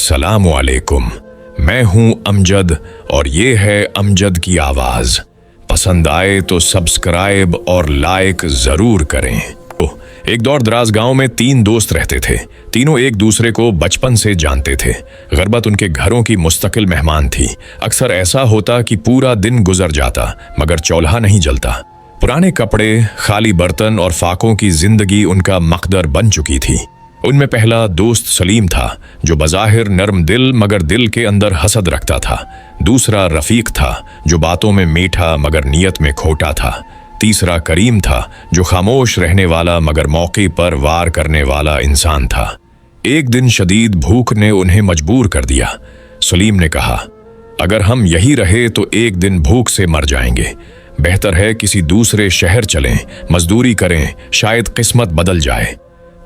अस्सलामु अलैकुम। मैं हूं अमजद और ये है अमजद की आवाज। पसंद आए तो सब्सक्राइब और लाइक जरूर करें। एक दौर दराज गांव में 3 दोस्त रहते थे। तीनों एक दूसरे को बचपन से जानते थे। गुर्बत उनके घरों की मुस्तकिल मेहमान थी। अक्सर ऐसा होता कि पूरा दिन गुजर जाता मगर चौल्हा नहीं जलता। पुराने कपड़े, खाली बर्तन और फाकों की जिंदगी उनका मकदर बन चुकी थी। उनमें पहला दोस्त सलीम था जो बज़ाहिर नर्म दिल मगर दिल के अंदर हसद रखता था। दूसरा रफीक था जो बातों में मीठा मगर नीयत में खोटा था। तीसरा करीम था जो खामोश रहने वाला मगर मौके पर वार करने वाला इंसान था। एक दिन शदीद भूख ने उन्हें मजबूर कर दिया। सलीम ने कहा, अगर हम यही रहे तो एक दिन भूख से मर जाएंगे। बेहतर है किसी दूसरे शहर चलें, मजदूरी करें, शायद किस्मत बदल जाए।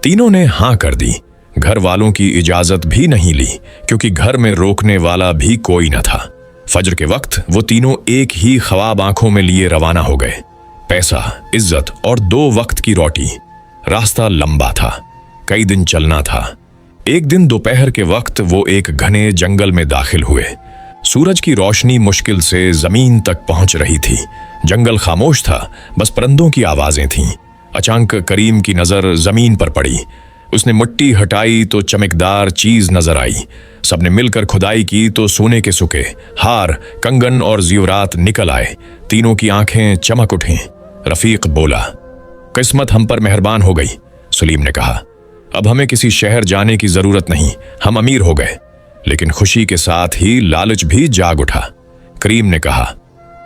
तीनों ने हाँ कर दी। घर वालों की इजाजत भी नहीं ली क्योंकि घर में रोकने वाला भी कोई न था। फजर के वक्त वो तीनों एक ही ख्वाब आंखों में लिए रवाना हो गए। पैसा, इज्जत और 2 वक्त की रोटी। रास्ता लंबा था, कई दिन चलना था। एक दिन दोपहर के वक्त वो एक घने जंगल में दाखिल हुए। सूरज की रोशनी मुश्किल से जमीन तक पहुंच रही थी। जंगल खामोश था, बस परिंदों की आवाजें थीं। अचानक करीम की नजर जमीन पर पड़ी। उसने मिट्टी हटाई तो चमकदार चीज नजर आई। सबने मिलकर खुदाई की तो सोने के सुके, हार, कंगन और ज़ेवरात निकल आए। तीनों की आंखें चमक उठीं। रफीक बोला, किस्मत हम पर मेहरबान हो गई। सलीम ने कहा, अब हमें किसी शहर जाने की जरूरत नहीं, हम अमीर हो गए। लेकिन खुशी के साथ ही लालच भी जाग उठा। करीम ने कहा,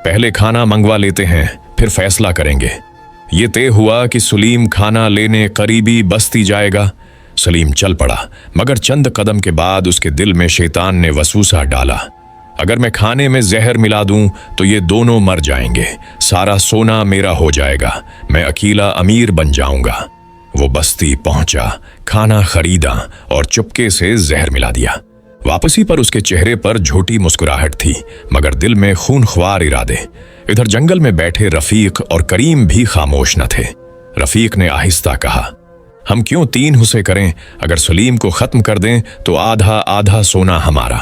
पहले खाना मंगवा लेते हैं, फिर फैसला करेंगे। ये तय हुआ कि सलीम खाना लेने करीबी बस्ती जाएगा। सलीम चल पड़ा मगर चंद कदम के बाद उसके दिल में शैतान ने वसूसा डाला, अगर मैं खाने में जहर मिला दूं तो ये दोनों मर जाएंगे, सारा सोना मेरा हो जाएगा, मैं अकेला अमीर बन जाऊंगा। वो बस्ती पहुंचा, खाना खरीदा और चुपके से जहर मिला दिया। वापसी पर उसके चेहरे पर झूठी मुस्कुराहट थी मगर दिल में खूनख्वार इरादे। इधर जंगल में बैठे रफीक और करीम भी खामोश न थे। रफीक ने आहिस्ता कहा, हम क्यों 3 हिस्से करें? अगर सलीम को खत्म कर दें तो आधा आधा सोना हमारा।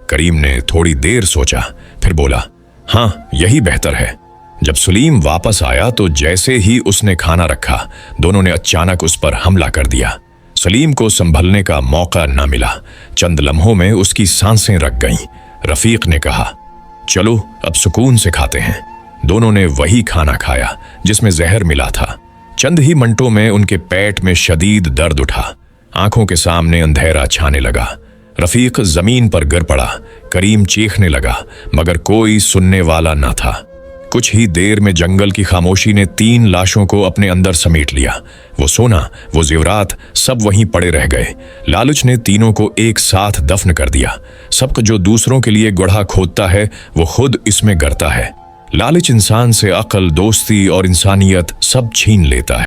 करीम ने थोड़ी देर सोचा, फिर बोला, हाँ यही बेहतर है। जब सलीम वापस आया तो जैसे ही उसने खाना रखा, दोनों ने अचानक उस पर हमला कर दिया। सलीम को संभलने का मौका न मिला। चंद लम्हों में उसकी सांसें रक गईं। रफीक ने कहा, चलो अब सुकून से खाते हैं। दोनों ने वही खाना खाया जिसमें जहर मिला था। चंद ही मिनटों में उनके पेट में शदीद दर्द उठा। आंखों के सामने अंधेरा छाने लगा। रफीक जमीन पर गिर पड़ा। करीम चीखने लगा मगर कोई सुनने वाला न था। कुछ ही देर में जंगल की खामोशी ने 3 लाशों को अपने अंदर समेट लिया। वो सोना, वो ज़ेवरात सब वहीं पड़े रह गए। लालच ने तीनों को एक साथ दफन कर दिया। सबक जो दूसरों के लिए गुढ़ा खोदता है वो खुद इसमें गिरता है। लालच इंसान से अक्ल, दोस्ती और इंसानियत सब छीन लेता है।